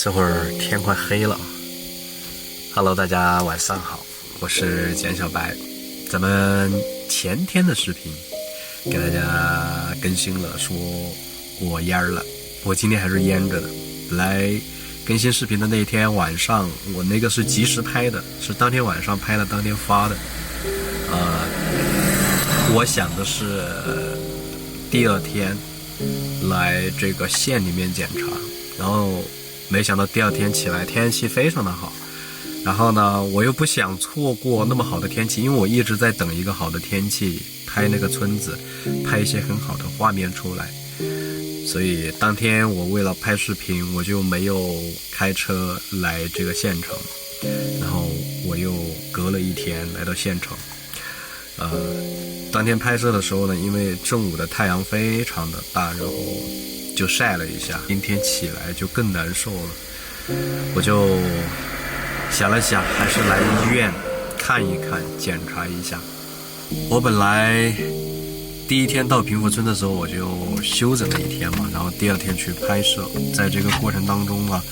这会儿天快黑了。Hello， 大家晚上好，我是简小白。咱们前天的视频给大家更新了，说我蔫了，我今天还是蔫着的。本来更新视频的那天晚上，我那个是及时拍的，是当天晚上拍的，当天发的。我想的是第二天来这个县里面检查，然后没想到第二天起来天气非常的好，然后呢我又不想错过那么好的天气，因为我一直在等一个好的天气拍那个村子，拍一些很好的画面出来，所以当天我为了拍视频我就没有开车来这个县城，然后我又隔了一天来到县城。当天拍摄的时候呢，因为正午的太阳非常的大，然后就晒了一下，今天起来就更难受了。我就想了想，还是来医院看一看，检查一下。我本来第一天到平福村的时候我就休整了一天嘛，然后第二天去拍摄，在这个过程当中啊，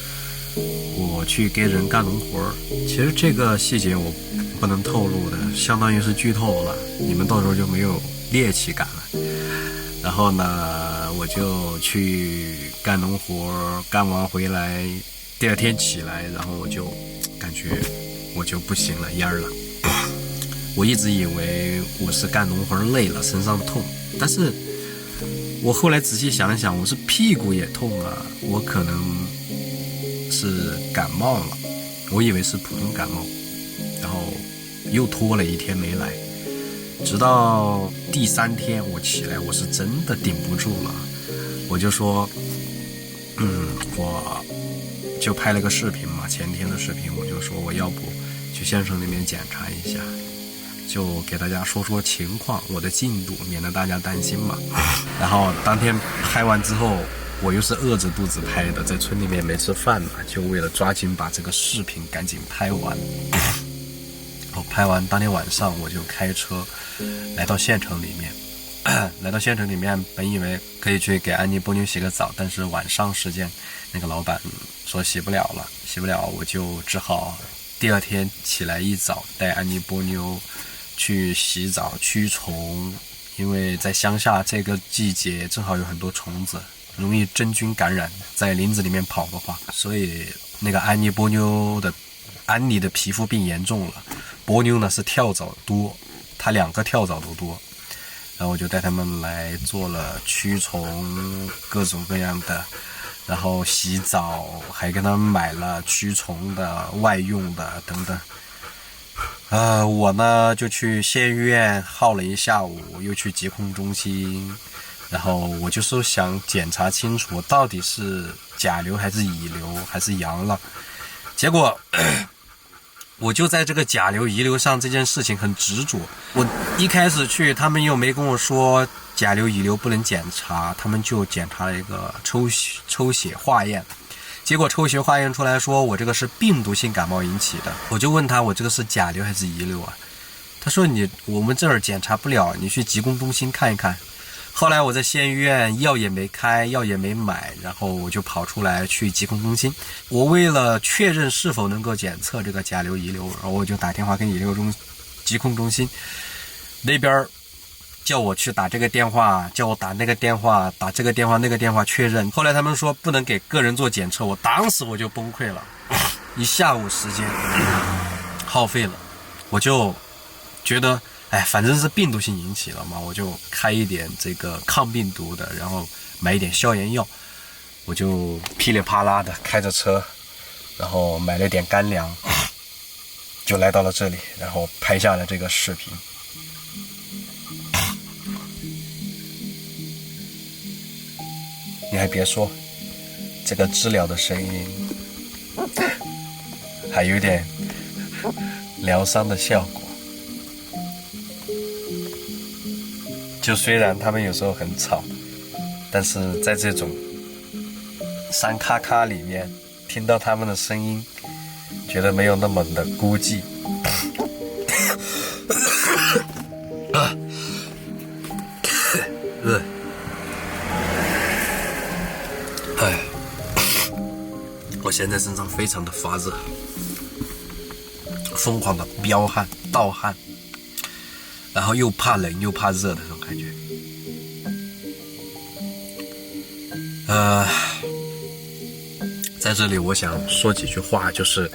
我去给人干农活。其实这个细节我不能透露的，相当于是剧透了，你们到时候就没有猎奇感了。然后呢，我就去干农活，干完回来，第二天起来，然后我就感觉我就不行了，蔫了。我一直以为我是干农活累了，身上痛，但是我后来仔细想了想，我是屁股也痛啊，我可能是感冒了，我以为是普通感冒，然后又拖了一天没来，直到第三天我起来，我是真的顶不住了，我就说我就拍了个视频嘛，前天的视频，我就说我要不去县城里面检查一下，就给大家说说情况，我的进度，免得大家担心嘛。然后当天拍完之后，我又是饿着肚子拍的，在村里面没吃饭嘛，就为了抓紧把这个视频赶紧拍完。拍完当天晚上我就开车来到县城里面。来到县城里面，本以为可以去给安妮波妞洗个澡，但是晚上时间那个老板说洗不了，我就只好第二天起来一早带安妮波妞去洗澡驱虫，因为在乡下这个季节正好有很多虫子，容易真菌感染，在林子里面跑的话，所以那个安妮的皮肤病严重了，波妞呢是跳蚤多，它2个跳蚤都多，然后我就带他们来做了驱虫，各种各样的，然后洗澡，还给他们买了驱虫的外用的等等。我呢就去县医院耗了一下午，又去疾控中心，然后我就是想检查清楚我到底是甲流还是乙流还是阳了。结果我就在这个甲流乙流上这件事情很执着，我一开始去他们又没跟我说甲流乙流不能检查，他们就检查了一个抽血化验，结果抽血化验出来说我这个是病毒性感冒引起的，我就问他我这个是甲流还是乙流啊？他说我们这儿检查不了，你去疾控中心看一看。后来我在县医院药也没开，药也没买，然后我就跑出来去疾控中心。我为了确认是否能够检测这个甲流乙流，然后我就打电话跟疾控中心那边，叫我去打这个电话，叫我打那个电话，打这个电话那个电话确认。后来他们说不能给个人做检测，我当时我就崩溃了，一下午时间耗费了，我就觉得反正是病毒性引起了嘛，我就开一点这个抗病毒的，然后买一点消炎药，我就噼里啪啦的开着车，然后买了点干粮，就来到了这里，然后拍下了这个视频。你还别说，这个治疗的声音还有点疗伤的效果。就虽然他们有时候很吵，但是在这种山咔咔里面听到他们的声音，觉得没有那么的孤寂。我现在身上非常的发热，疯狂的飙汗、盗汗，然后又怕冷又怕热的那种感觉。在这里我想说几句话，就是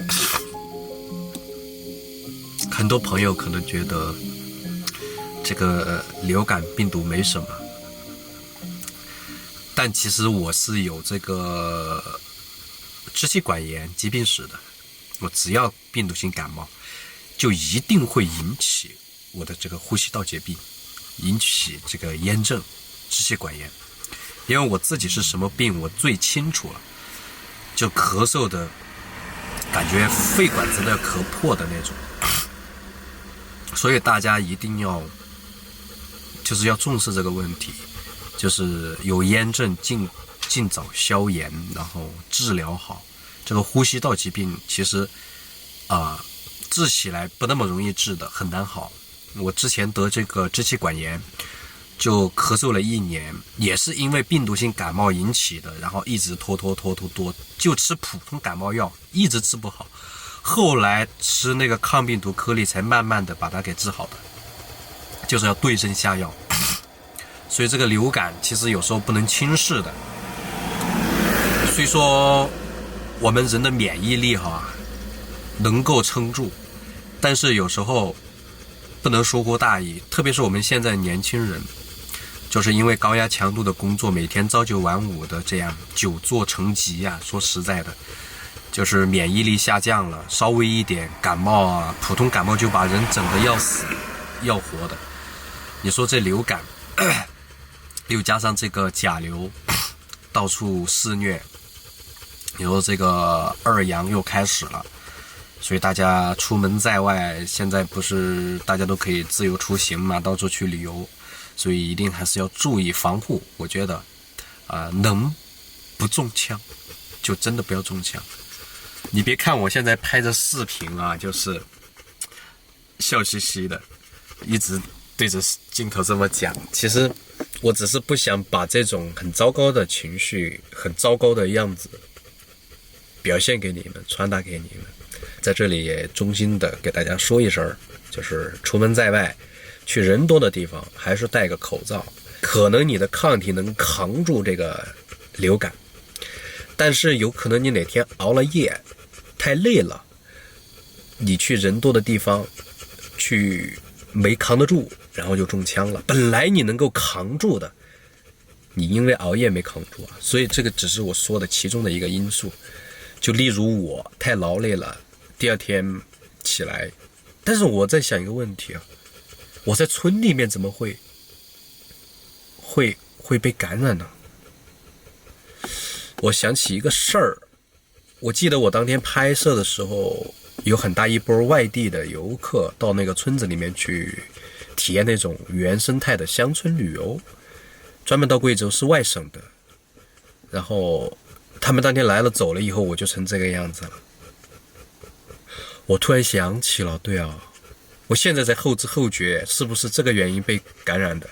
很多朋友可能觉得这个流感病毒没什么，但其实我是有这个支气管炎疾病史的，我只要病毒性感冒就一定会引起我的这个呼吸道疾病，引起这个炎症、支气管炎。因为我自己是什么病我最清楚了，就咳嗽的感觉肺管子都要咳破的那种。所以大家一定要就是要重视这个问题，就是有炎症尽早消炎，然后治疗好。这个呼吸道疾病其实治起来不那么容易治的，很难好。我之前得这个支气管炎就咳嗽了1年，也是因为病毒性感冒引起的，然后一直拖，就吃普通感冒药一直治不好，后来吃那个抗病毒颗粒才慢慢的把它给治好的，就是要对症下药。所以这个流感其实有时候不能轻视的。虽说我们人的免疫力能够撑住，但是有时候不能疏忽大意，特别是我们现在年轻人，就是因为高压强度的工作，每天朝9晚5的这样久坐成疾说实在的，就是免疫力下降了，稍微一点感冒普通感冒就把人整得要死要活的。你说这流感又加上这个甲流到处肆虐，你说这个2阳又开始了，所以大家出门在外，现在不是大家都可以自由出行嘛，到处去旅游，所以一定还是要注意防护。我觉得能不中枪就真的不要中枪。你别看我现在拍着视频就是笑嘻嘻的，一直对着镜头这么讲，其实我只是不想把这种很糟糕的情绪、很糟糕的样子表现给你们，传达给你们。在这里也衷心的给大家说一声，就是出门在外去人多的地方还是戴个口罩，可能你的抗体能扛住这个流感，但是有可能你哪天熬了夜太累了，你去人多的地方去没扛得住，然后就中枪了。本来你能够扛住的，你因为熬夜没扛住所以这个只是我说的其中的一个因素。就例如我太劳累了，第2天起来，但是我在想一个问题我在村里面怎么会被感染呢？我想起一个事儿，我记得我当天拍摄的时候，有很大一波外地的游客到那个村子里面去体验那种原生态的乡村旅游，专门到贵州是外省的，然后他们当天来了走了以后，我就成这个样子了。我突然想起了，对我现在在后知后觉，是不是这个原因被感染的？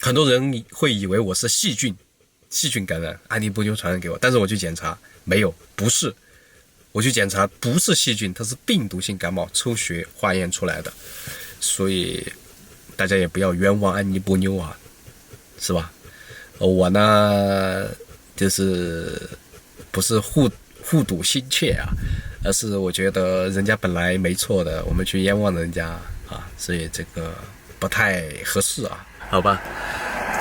很多人会以为我是细菌感染，安妮波妞传染给我，但是我去检查没有，不是，我去检查不是细菌，它是病毒性感冒，抽血化验出来的。所以大家也不要冤枉安妮波妞是吧？我呢就是不是护犊心切而是我觉得人家本来没错的，我们去冤枉人家所以这个不太合适好吧？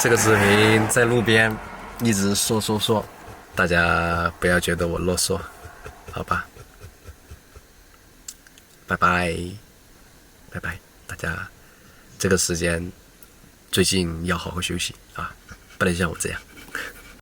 这个视频在路边一直说，大家不要觉得我啰嗦，好吧？拜拜，大家这个时间最近要好好休息不能像我这样。